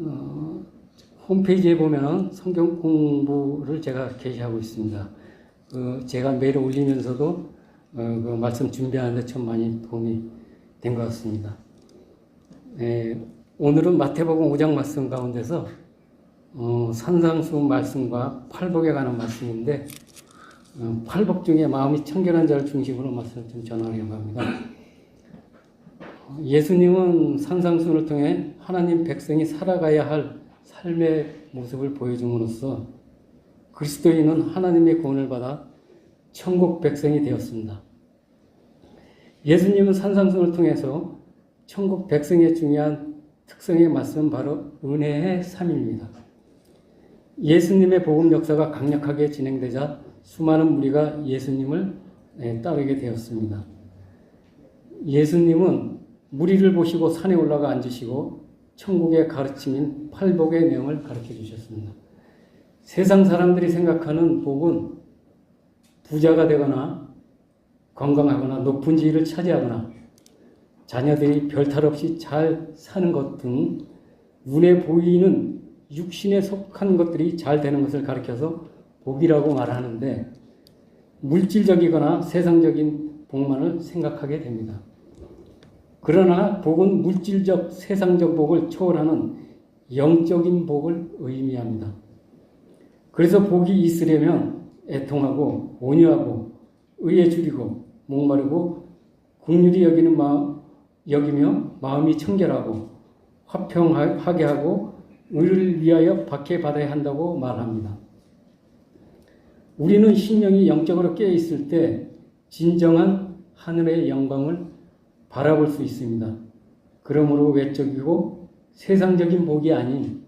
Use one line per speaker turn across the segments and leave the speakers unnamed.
어, 홈페이지에 보면은 성경 공부를 제가 게시하고 있습니다. 제가 매일 올리면서도 그 말씀 준비하는데 참 많이 도움이 된 것 같습니다. 오늘은 마태복음 5장 말씀 가운데서 산상수 말씀과 팔복에 관한 말씀인데 팔복 중에 마음이 청결한 자를 중심으로 말씀을 좀 전하려고 합니다. 예수님은 산상수를 통해 하나님 백성이 살아가야 할 삶의 모습을 보여줌으로써 그리스도인은 하나님의 구원을 받아 천국 백성이 되었습니다. 예수님은 산상수를 통해서 천국 백성의 중요한 특성의 말씀은 바로 은혜의 삶입니다. 예수님의 복음 역사가 강력하게 진행되자 수많은 무리가 예수님을 따르게 되었습니다. 예수님은 무리를 보시고 산에 올라가 앉으시고 천국의 가르침인 팔복의 내용을 가르쳐 주셨습니다. 세상 사람들이 생각하는 복은 부자가 되거나 건강하거나 높은 지위를 차지하거나 자녀들이 별탈 없이 잘 사는 것 등 눈에 보이는 육신에 속한 것들이 잘 되는 것을 가리켜서 복이라고 말하는데 물질적이거나 세상적인 복만을 생각하게 됩니다. 그러나 복은 물질적, 세상적 복을 초월하는 영적인 복을 의미합니다. 그래서 복이 있으려면 애통하고 온유하고 의에 줄이고 목마르고 긍휼히 여기며 마음이 청결하고 화평하게 하고 의를 위하여 박해받아야 한다고 말합니다. 우리는 심령이 영적으로 깨어있을 때 진정한 하늘의 영광을 바라볼 수 있습니다. 그러므로 외적이고 세상적인 복이 아닌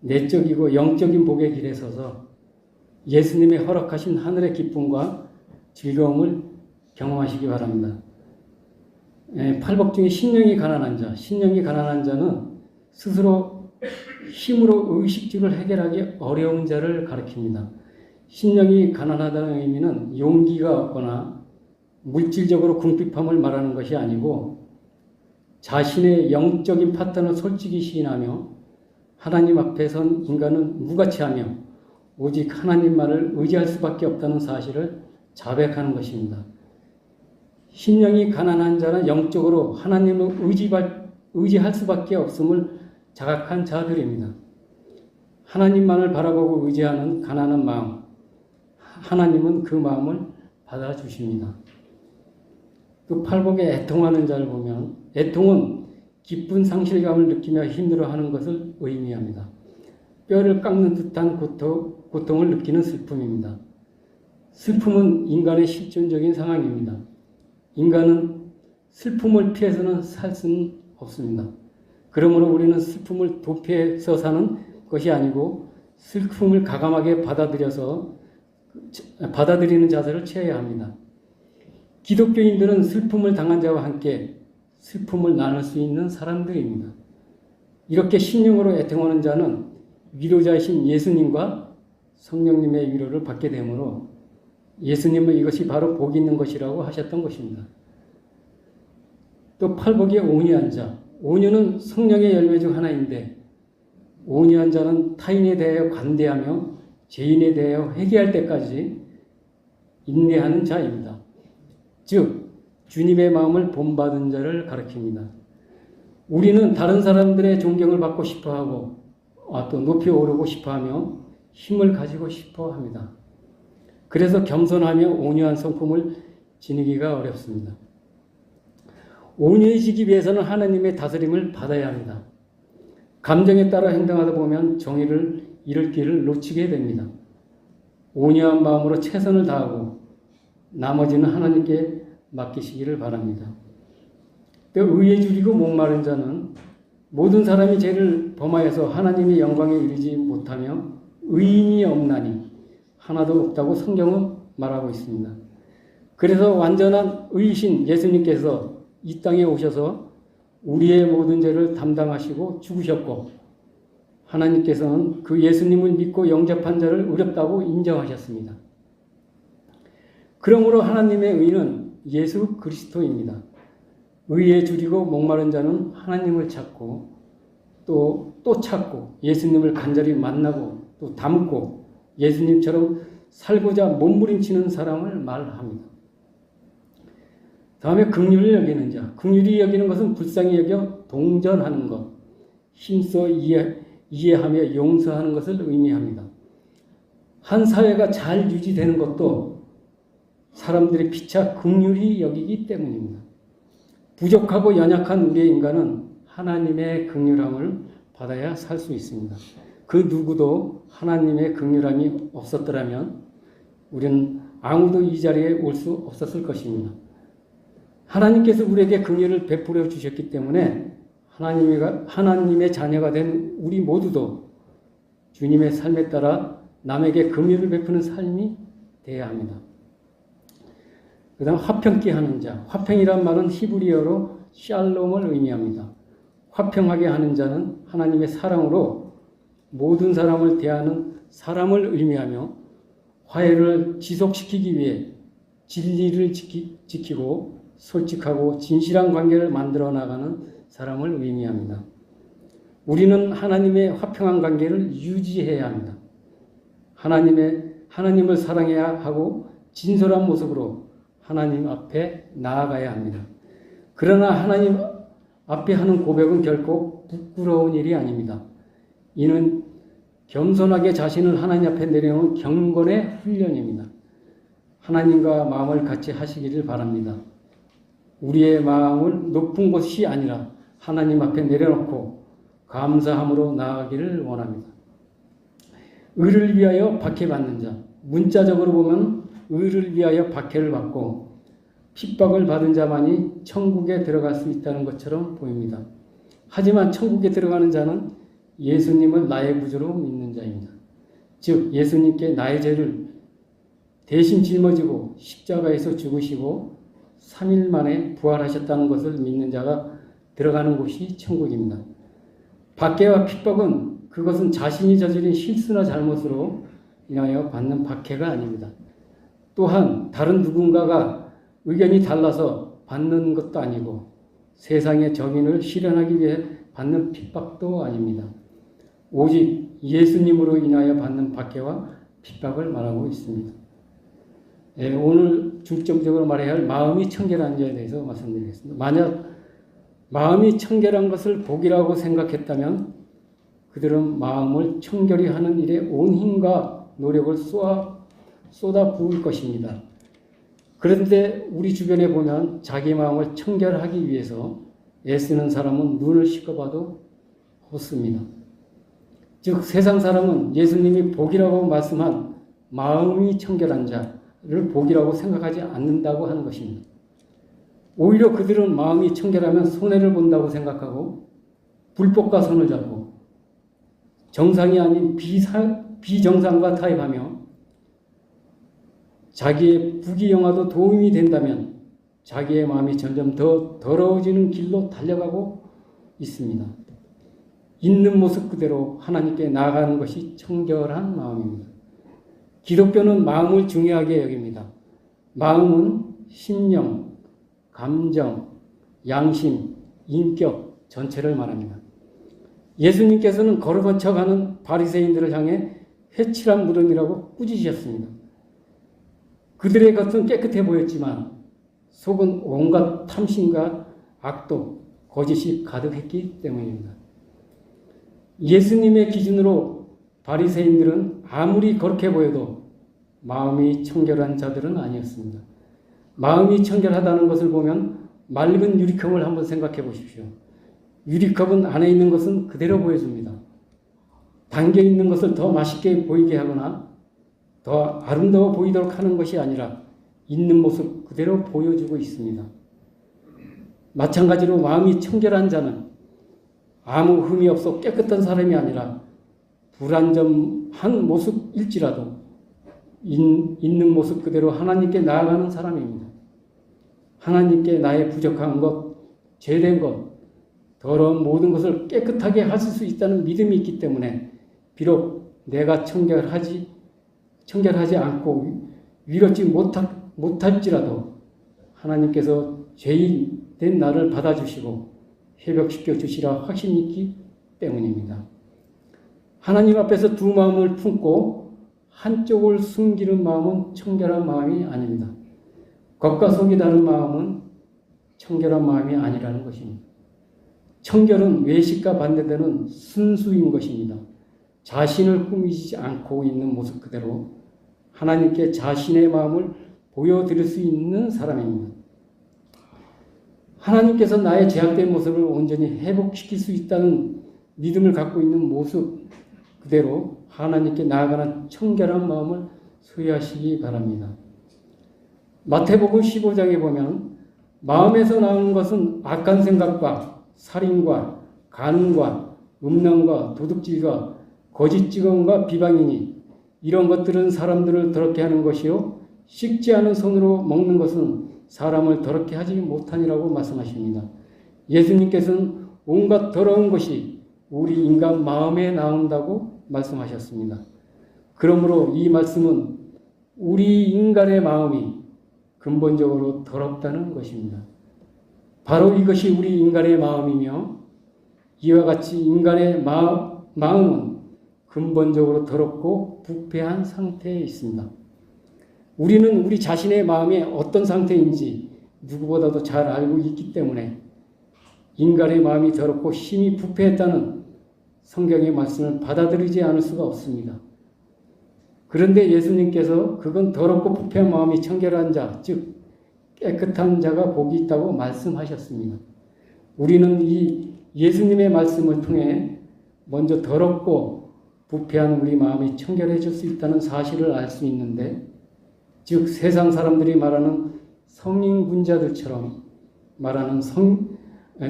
내적이고 영적인 복의 길에 서서 예수님의 허락하신 하늘의 기쁨과 즐거움을 경험하시기 바랍니다. 팔복 중에 신령이 가난한 자는 스스로 힘으로 의식주를 해결하기 어려운 자를 가리킵니다. 신령이 가난하다는 의미는 용기가 없거나 물질적으로 궁핍함을 말하는 것이 아니고 자신의 영적인 파트너를 솔직히 시인하며 하나님 앞에 선 인간은 무가치하며 오직 하나님만을 의지할 수밖에 없다는 사실을 자백하는 것입니다. 심령이 가난한 자는 영적으로 하나님을 의지할 수밖에 없음을 자각한 자들입니다. 하나님만을 바라보고 의지하는 가난한 마음, 하나님은 그 마음을 받아주십니다. 그 팔복에 애통하는 자를 보면 애통은 기쁜 상실감을 느끼며 힘들어하는 것을 의미합니다. 뼈를 깎는 듯한 고통을 느끼는 슬픔입니다. 슬픔은 인간의 실존적인 상황입니다. 인간은 슬픔을 피해서는 살 수는 없습니다. 그러므로 우리는 슬픔을 도피해서 사는 것이 아니고 슬픔을 가감하게 받아들이는 자세를 취해야 합니다. 기독교인들은 슬픔을 당한 자와 함께 슬픔을 나눌 수 있는 사람들입니다. 이렇게 심령으로 애통하는 자는 위로자이신 예수님과 성령님의 위로를 받게 되므로 예수님은 이것이 바로 복 있는 것이라고 하셨던 것입니다. 또 팔복의 온유한 자, 온유는 성령의 열매 중 하나인데 온유한 자는 타인에 대하여 관대하며 죄인에 대하여 회개할 때까지 인내하는 자입니다. 즉 주님의 마음을 본받은 자를 가리킵니다. 우리는 다른 사람들의 존경을 받고 싶어하고 또 높이 오르고 싶어하며 힘을 가지고 싶어합니다. 그래서 겸손하며 온유한 성품을 지니기가 어렵습니다. 온유해지기 위해서는 하나님의 다스림을 받아야 합니다. 감정에 따라 행동하다 보면 정의를 잃을 길을 놓치게 됩니다. 온유한 마음으로 최선을 다하고 나머지는 하나님께 맡기시기를 바랍니다. 또 의에 줄이고 목마른 자는 모든 사람이 죄를 범하여서 하나님의 영광에 이르지 못하며 의인이 없나니 하나도 없다고 성경은 말하고 있습니다. 그래서 완전한 의이신 예수님께서 이 땅에 오셔서 우리의 모든 죄를 담당하시고 죽으셨고 하나님께서는 그 예수님을 믿고 영접한 자를 의롭다고 인정하셨습니다. 그러므로 하나님의 의는 예수 그리스도입니다. 의에 줄이고 목마른 자는 하나님을 찾고 또 또 찾고 예수님을 간절히 만나고 또 닮고 예수님처럼 살고자 몸부림치는 사람을 말합니다. 다음에 긍휼히 여기는 자. 긍휼히 여기는 것은 불쌍히 여겨 동전하는 것, 힘써 이해하며 용서하는 것을 의미합니다. 한 사회가 잘 유지되는 것도 사람들의 피차 긍휼히 여기기 때문입니다. 부족하고 연약한 우리의 인간은 하나님의 긍휼함을 받아야 살 수 있습니다. 그 누구도 하나님의 긍휼함이 없었더라면 우리는 아무도 이 자리에 올 수 없었을 것입니다. 하나님께서 우리에게 긍휼을 베풀어 주셨기 때문에 하나님의 자녀가 된 우리 모두도 주님의 삶에 따라 남에게 긍휼을 베푸는 삶이 되어야 합니다. 그 다음 화평케 하는 자. 화평이란 말은 히브리어로 샬롬을 의미합니다. 화평하게 하는 자는 하나님의 사랑으로 모든 사람을 대하는 사람을 의미하며 화해를 지속시키기 위해 진리를 지키고 솔직하고 진실한 관계를 만들어 나가는 사람을 의미합니다. 우리는 하나님의 화평한 관계를 유지해야 합니다. 하나님을 사랑해야 하고 진솔한 모습으로 하나님 앞에 나아가야 합니다. 그러나 하나님 앞에 하는 고백은 결코 부끄러운 일이 아닙니다. 이는 겸손하게 자신을 하나님 앞에 내려놓은 경건의 훈련입니다. 하나님과 마음을 같이 하시기를 바랍니다. 우리의 마음을 높은 곳이 아니라 하나님 앞에 내려놓고 감사함으로 나아가기를 원합니다. 의를 위하여 박해받는 자. 문자적으로 보면 의를 위하여 박해를 받고 핍박을 받은 자만이 천국에 들어갈 수 있다는 것처럼 보입니다. 하지만 천국에 들어가는 자는 예수님을 나의 구주로 믿는 자입니다. 즉 예수님께 나의 죄를 대신 짊어지고 십자가에서 죽으시고 3일 만에 부활하셨다는 것을 믿는 자가 들어가는 곳이 천국입니다. 박해와 핍박은 그것은 자신이 저지른 실수나 잘못으로 인하여 받는 박해가 아닙니다. 또한 다른 누군가가 의견이 달라서 받는 것도 아니고 세상의 정의를 실현하기 위해 받는 핍박도 아닙니다. 오직 예수님으로 인하여 받는 박해와 핍박을 말하고 있습니다. 네, 오늘 중점적으로 말해야 할 마음이 청결한 자에 대해서 말씀드리겠습니다. 만약 마음이 청결한 것을 복이라고 생각했다면 그들은 마음을 청결히 하는 일에 온 힘과 노력을 쏟아 부을 것입니다. 그런데 우리 주변에 보면 자기 마음을 청결하기 위해서 애쓰는 사람은 눈을 씻어봐도 없습니다. 즉 세상 사람은 예수님이 복이라고 말씀한 마음이 청결한 자를 복이라고 생각하지 않는다고 하는 것입니다. 오히려 그들은 마음이 청결하면 손해를 본다고 생각하고 불법과 손을 잡고 정상이 아닌 비정상과 타협하며 자기의 부귀영화도 도움이 된다면 자기의 마음이 점점 더 더러워지는 길로 달려가고 있습니다. 있는 모습 그대로 하나님께 나아가는 것이 청결한 마음입니다. 기독교는 마음을 중요하게 여깁니다. 마음은 심령, 감정, 양심, 인격 전체를 말합니다. 예수님께서는 걸어거쳐가는 바리새인들을 향해 회칠한 무덤이라고 꾸짖으셨습니다. 그들의 겉은 깨끗해 보였지만 속은 온갖 탐심과 악독, 거짓이 가득했기 때문입니다. 예수님의 기준으로 바리새인들은 아무리 거룩해 보여도 마음이 청결한 자들은 아니었습니다. 마음이 청결하다는 것을 보면 맑은 유리컵을 한번 생각해 보십시오. 유리컵은 안에 있는 것은 그대로 보여줍니다. 담겨 있는 것을 더 맛있게 보이게 하거나 더 아름다워 보이도록 하는 것이 아니라 있는 모습 그대로 보여주고 있습니다. 마찬가지로 마음이 청결한 자는 아무 흠이 없어 깨끗한 사람이 아니라 불완전한 모습일지라도 있는 모습 그대로 하나님께 나아가는 사람입니다. 하나님께 나의 부족한 것, 죄된 것, 더러운 모든 것을 깨끗하게 하실 수 있다는 믿음이 있기 때문에 비록 내가 청결하지 않고 위롭지 못할지라도 하나님께서 죄인 된 나를 받아주시고 회복시켜 주시라 확신 있게 때문입니다. 하나님 앞에서 두 마음을 품고 한쪽을 숨기는 마음은 청결한 마음이 아닙니다. 겉과 속이 다른 마음은 청결한 마음이 아니라는 것입니다. 청결은 외식과 반대되는 순수인 것입니다. 자신을 꾸미지 않고 있는 모습 그대로 하나님께 자신의 마음을 보여드릴 수 있는 사람입니다. 하나님께서 나의 제약된 모습을 온전히 회복시킬 수 있다는 믿음을 갖고 있는 모습 그대로 하나님께 나아가는 청결한 마음을 소유하시기 바랍니다. 마태복음 15장에 보면 마음에서 나오는 것은 악한 생각과 살인과 간음과 음란과 도둑질과 거짓 증언과 비방이니 이런 것들은 사람들을 더럽게 하는 것이요 씻지 않은 손으로 먹는 것은 사람을 더럽게 하지 못하니라고 말씀하십니다. 예수님께서는 온갖 더러운 것이 우리 인간 마음에 나온다고 말씀하셨습니다. 그러므로 이 말씀은 우리 인간의 마음이 근본적으로 더럽다는 것입니다. 바로 이것이 우리 인간의 마음이며 이와 같이 인간의 마음은 근본적으로 더럽고 부패한 상태에 있습니다. 우리는 우리 자신의 마음이 어떤 상태인지 누구보다도 잘 알고 있기 때문에 인간의 마음이 더럽고 힘이 부패했다는 성경의 말씀을 받아들이지 않을 수가 없습니다. 그런데 예수님께서 그건 더럽고 부패한 마음이 청결한 자, 즉 깨끗한 자가 복이 있다고 말씀하셨습니다. 우리는 이 예수님의 말씀을 통해 먼저 더럽고 부패한 우리 마음이 청결해질 수 있다는 사실을 알 수 있는데, 즉 세상 사람들이 말하는 성인군자들처럼 말하는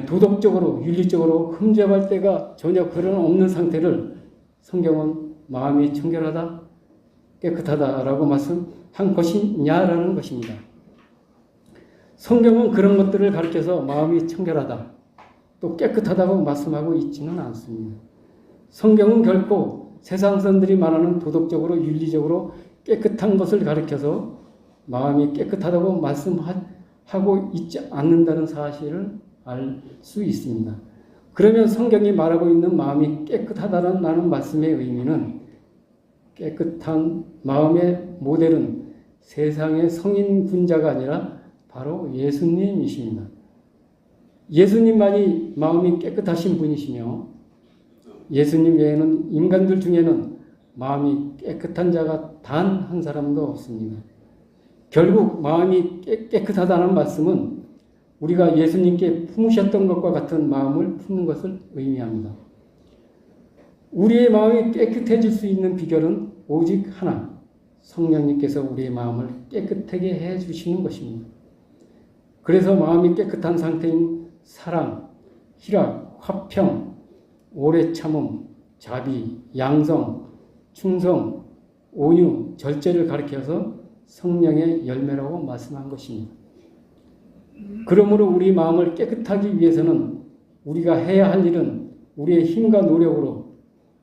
도덕적으로 윤리적으로 흠잡을 때가 전혀 그런 없는 상태를 성경은 마음이 청결하다, 깨끗하다라고 말씀한 것이냐라는 것입니다. 성경은 그런 것들을 가르쳐서 마음이 청결하다, 또 깨끗하다고 말씀하고 있지는 않습니다. 성경은 결코 세상 사람들이 말하는 도덕적으로 윤리적으로 깨끗한 것을 가르쳐서 마음이 깨끗하다고 말씀하고 있지 않는다는 사실을 알 수 있습니다. 그러면 성경이 말하고 있는 마음이 깨끗하다는 말씀의 의미는 깨끗한 마음의 모델은 세상의 성인 군자가 아니라 바로 예수님이십니다. 예수님만이 마음이 깨끗하신 분이시며 예수님 외에는 인간들 중에는 마음이 깨끗한 자가 단 한 사람도 없습니다. 결국 마음이 깨끗하다는 말씀은 우리가 예수님께 품으셨던 것과 같은 마음을 품는 것을 의미합니다. 우리의 마음이 깨끗해질 수 있는 비결은 오직 하나, 성령님께서 우리의 마음을 깨끗하게 해주시는 것입니다. 그래서 마음이 깨끗한 상태인 사랑, 희락, 화평, 오래 참음, 자비, 양성, 충성, 온유, 절제를 가리켜서 성령의 열매라고 말씀한 것입니다. 그러므로 우리 마음을 깨끗하기 위해서는 우리가 해야 할 일은 우리의 힘과 노력으로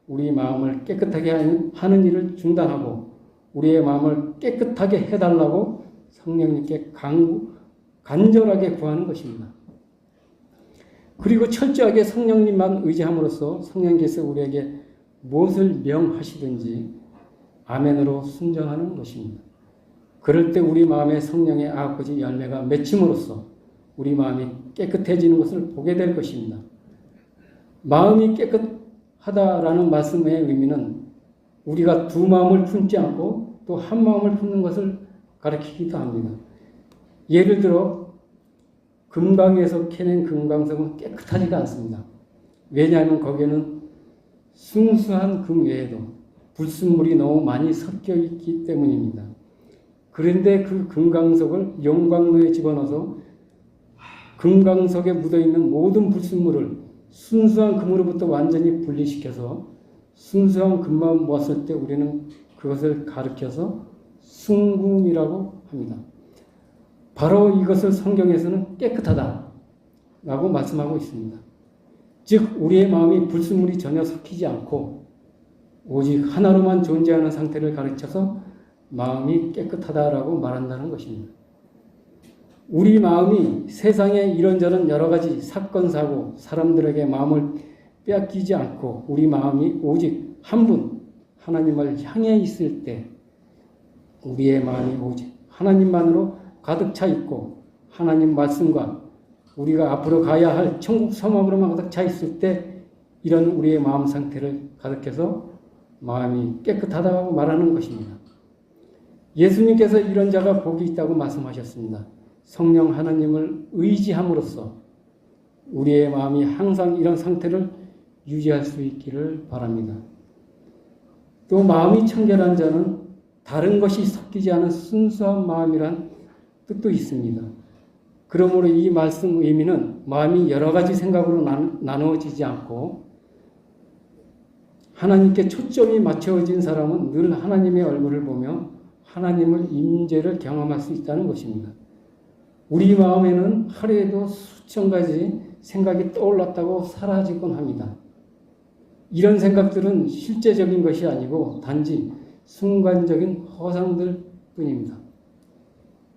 우리 마음을 깨끗하게 하는 일을 중단하고 우리의 마음을 깨끗하게 해달라고 성령님께 간절하게 구하는 것입니다. 그리고 철저하게 성령님만 의지함으로써 성령께서 우리에게 무엇을 명하시든지 아멘으로 순종하는 것입니다. 그럴 때 우리 마음에 성령의 아버지 열매가 맺힘으로써 우리 마음이 깨끗해지는 것을 보게 될 것입니다. 마음이 깨끗하다라는 말씀의 의미는 우리가 두 마음을 품지 않고 또 한 마음을 품는 것을 가리키기도 합니다. 예를 들어 금강에서 캐낸 금강석은 깨끗하지가 않습니다. 왜냐하면 거기에는 순수한 금 외에도 불순물이 너무 많이 섞여 있기 때문입니다. 그런데 그 금강석을 용광로에 집어넣어서 금강석에 묻어있는 모든 불순물을 순수한 금으로부터 완전히 분리시켜서 순수한 금만 모았을 때 우리는 그것을 가리켜서 순금이라고 합니다. 바로 이것을 성경에서는 깨끗하다라고 말씀하고 있습니다. 즉 우리의 마음이 불순물이 전혀 섞이지 않고 오직 하나로만 존재하는 상태를 가르쳐서 마음이 깨끗하다라고 말한다는 것입니다. 우리 마음이 세상에 이런저런 여러 가지 사건, 사고, 사람들에게 마음을 빼앗기지 않고 우리 마음이 오직 한 분, 하나님을 향해 있을 때 우리의 마음이 오직 하나님만으로 가득 차 있고 하나님 말씀과 우리가 앞으로 가야 할 천국 소망으로만 가득 차 있을 때 이런 우리의 마음 상태를 가득해서 마음이 깨끗하다고 말하는 것입니다. 예수님께서 이런 자가 복이 있다고 말씀하셨습니다. 성령 하나님을 의지함으로써 우리의 마음이 항상 이런 상태를 유지할 수 있기를 바랍니다. 또 마음이 청결한 자는 다른 것이 섞이지 않은 순수한 마음이란 뜻도 있습니다. 그러므로 이 말씀 의미는 마음이 여러 가지 생각으로 나누어지지 않고 하나님께 초점이 맞춰진 사람은 늘 하나님의 얼굴을 보며 하나님을 임재를 경험할 수 있다는 것입니다. 우리 마음에는 하루에도 수천 가지 생각이 떠올랐다고 사라지곤 합니다. 이런 생각들은 실제적인 것이 아니고 단지 순간적인 허상들 뿐입니다.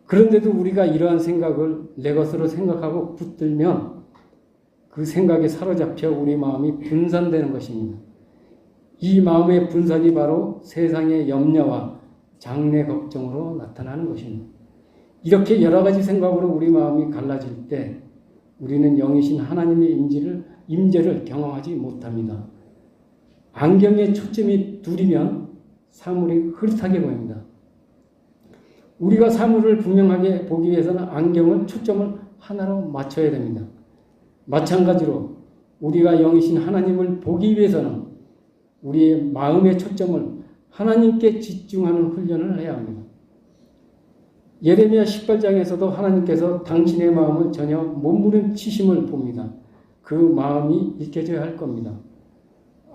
그런데도 우리가 이러한 생각을 내 것으로 생각하고 붙들면 그 생각에 사로잡혀 우리 마음이 분산되는 것입니다. 이 마음의 분산이 바로 세상의 염려와 장래 걱정으로 나타나는 것입니다. 이렇게 여러 가지 생각으로 우리 마음이 갈라질 때 우리는 영이신 하나님의 임재를 경험하지 못합니다. 안경에 초점이 둘이면 사물이 흐릿하게 보입니다. 우리가 사물을 분명하게 보기 위해서는 안경을 초점을 하나로 맞춰야 됩니다. 마찬가지로 우리가 영이신 하나님을 보기 위해서는 우리의 마음의 초점을 하나님께 집중하는 훈련을 해야 합니다. 예레미야 18장에서도 하나님께서 당신의 마음을 전혀 몸부림치심을 봅니다. 그 마음이 익혀져야 할 겁니다.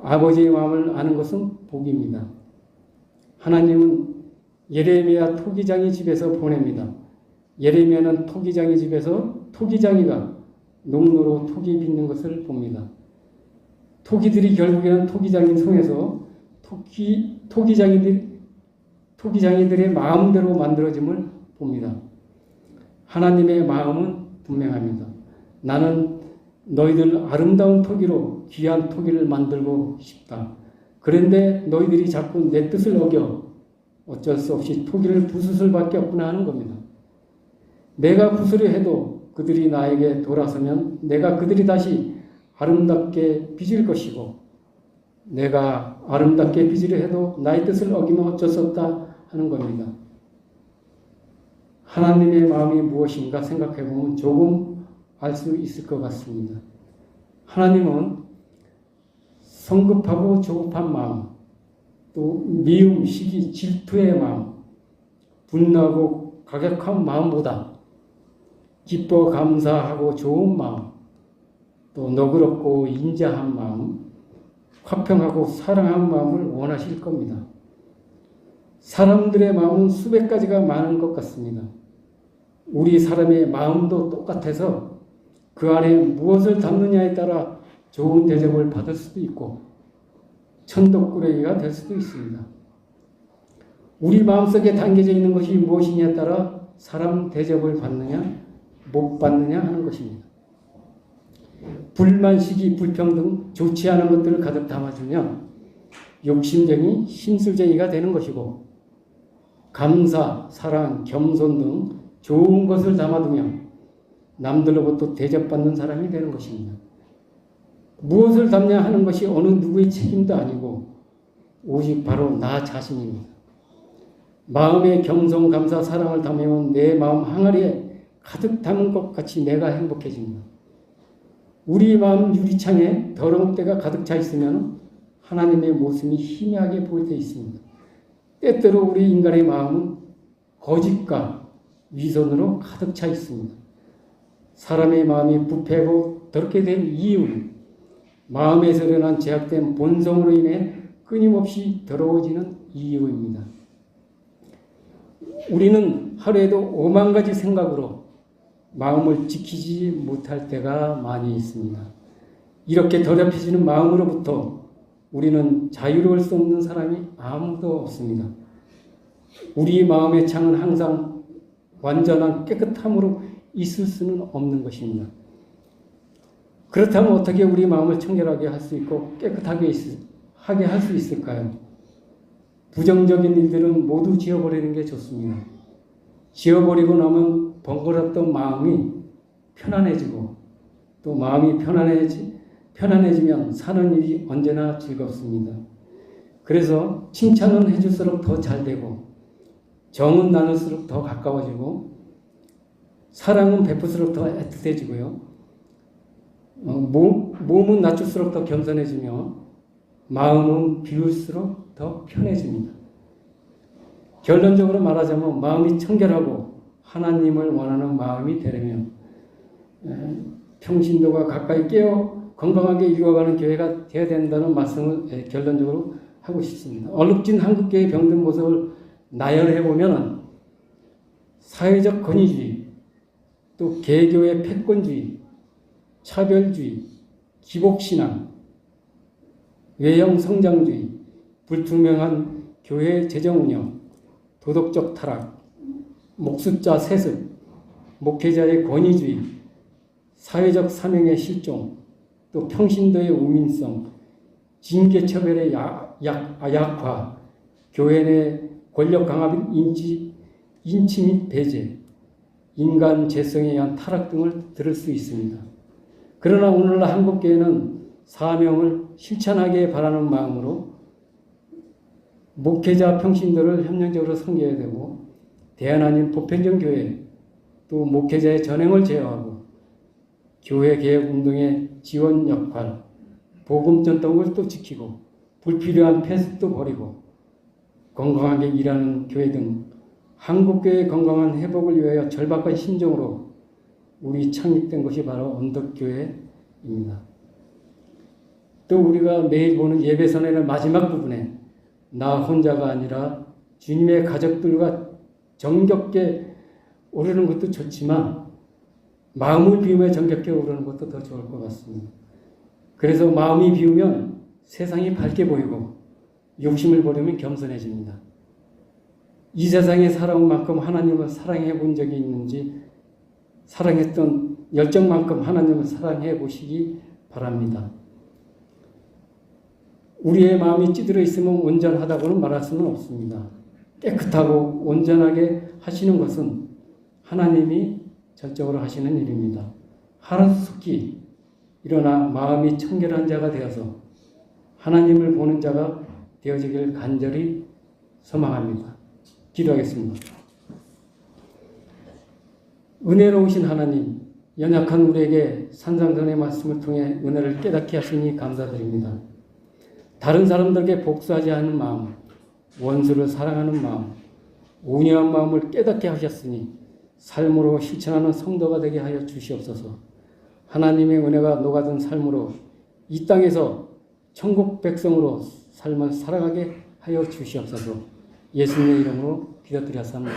아버지의 마음을 아는 것은 복입니다. 하나님은 예레미야 토기장이 집에서 보냅니다. 예레미야는 토기장이 집에서 토기장이가 농로로 토기 빚는 것을 봅니다. 토기들이 결국에는 토기장이 통해서 토기장이들의 마음대로 만들어짐을 봅니다. 하나님의 마음은 분명합니다. 나는 너희들 아름다운 토기로 귀한 토기를 만들고 싶다. 그런데 너희들이 자꾸 내 뜻을 어겨 어쩔 수 없이 토기를 부술 수밖에 없구나 하는 겁니다. 내가 부수려 해도 그들이 나에게 돌아서면 내가 그들이 다시 아름답게 빚을 것이고 내가 아름답게 빚으려 해도 나의 뜻을 어기면 어쩔 수 없다 하는 겁니다. 하나님의 마음이 무엇인가 생각해보면 조금 알 수 있을 것 같습니다. 하나님은 성급하고 조급한 마음, 또 미움, 시기, 질투의 마음, 분노하고 가격한 마음보다 기뻐 감사하고 좋은 마음, 또 너그럽고 인자한 마음, 화평하고 사랑한 마음을 원하실 겁니다. 사람들의 마음은 수백 가지가 많은 것 같습니다. 우리 사람의 마음도 똑같아서 그 안에 무엇을 담느냐에 따라 좋은 대접을 받을 수도 있고 천덕꾸러기가 될 수도 있습니다. 우리 마음속에 담겨져 있는 것이 무엇이냐에 따라 사람 대접을 받느냐 못 받느냐 하는 것입니다. 불만, 시기, 불평등 좋지 않은 것들을 가득 담아주면 욕심쟁이, 심술쟁이가 되는 것이고 감사, 사랑, 겸손 등 좋은 것을 담아두면 남들로부터 대접받는 사람이 되는 것입니다. 무엇을 담냐 하는 것이 어느 누구의 책임도 아니고 오직 바로 나 자신입니다. 마음에 겸손, 감사, 사랑을 담으면 내 마음 항아리에 가득 담은 것 같이 내가 행복해집니다. 우리 마음 유리창에 더러운 때가 가득 차 있으면 하나님의 모습이 희미하게 보일 때 있습니다. 때때로 우리 인간의 마음은 거짓과 위선으로 가득 차 있습니다. 사람의 마음이 부패하고 더럽게 된 이유는 마음에서 일어난 제약된 본성으로 인해 끊임없이 더러워지는 이유입니다. 우리는 하루에도 5만 가지 생각으로 마음을 지키지 못할 때가 많이 있습니다. 이렇게 더럽혀지는 마음으로부터 우리는 자유로울 수 없는 사람이 아무도 없습니다. 우리 마음의 창은 항상 완전한 깨끗함으로 있을 수는 없는 것입니다. 그렇다면 어떻게 우리 마음을 청결하게 할 수 있고 깨끗하게 하게 할 수 있을까요? 부정적인 일들은 모두 지워버리는 게 좋습니다. 지워버리고 나면 번거롭던 마음이 편안해지고 또 마음이 편안해지면 사는 일이 언제나 즐겁습니다. 그래서 칭찬은 해줄수록 더 잘 되고 정은 나눌수록 더 가까워지고 사랑은 베풀수록 더 애틋해지고요. 몸은 낮출수록 더 겸손해지며 마음은 비울수록 더 편해집니다. 결론적으로 말하자면 마음이 청결하고 하나님을 원하는 마음이 되려면 평신도가 가까이 깨어 건강하게 이루어가는 교회가 되어야 된다는 말씀을 결론적으로 하고 싶습니다. 얼룩진 한국교회의 병든 모습을 나열해보면 사회적 권위주의, 또 개교의 패권주의, 차별주의, 기복신앙, 외형 성장주의, 불투명한 교회 재정운영, 도덕적 타락, 목숫자 세습, 목회자의 권위주의, 사회적 사명의 실종, 또 평신도의 우민성, 징계처벌의 약화, 교회 내 권력 강압 인치 및 배제, 인간 재성에 의한 타락 등을 들을 수 있습니다. 그러나 오늘날 한국교회는 사명을 실천하기에 바라는 마음으로 목회자 평신도를 협력적으로 섬겨야 되고 대한한인 보편적 교회 또 목회자의 전행을 제어하고 교회 개혁 운동의 지원 역할, 복음 전통을 또 지키고 불필요한 폐습도 버리고 건강하게 일하는 교회 등 한국교회의 건강한 회복을 위하여 절박한 심정으로 우리 창립된 것이 바로 언덕교회입니다. 또 우리가 매일 보는 예배 선언의 마지막 부분에 나 혼자가 아니라 주님의 가족들과 정겹게 오르는 것도 좋지만 마음을 비우며 정겹게 오르는 것도 더 좋을 것 같습니다. 그래서 마음이 비우면 세상이 밝게 보이고 욕심을 버리면 겸손해집니다. 이 세상에 살아온 만큼 하나님을 사랑해 본 적이 있는지 사랑했던 열정만큼 하나님을 사랑해 보시기 바랍니다. 우리의 마음이 찌들어 있으면 온전하다고는 말할 수는 없습니다. 깨끗하고 온전하게 하시는 것은 하나님이 전적으로 하시는 일입니다. 하루속히 일어나 마음이 청결한 자가 되어서 하나님을 보는 자가 되어지길 간절히 소망합니다. 기도하겠습니다. 은혜로우신 하나님, 연약한 우리에게 산상전의 말씀을 통해 은혜를 깨닫게 하시니 감사드립니다. 다른 사람들에게 복수하지 않는 마음, 원수를 사랑하는 마음, 온유한 마음을 깨닫게 하셨으니 삶으로 실천하는 성도가 되게 하여 주시옵소서. 하나님의 은혜가 녹아든 삶으로 이 땅에서 천국 백성으로 삶을 살아가게 하여 주시옵소서. 예수님의 이름으로 기도드렸습니다.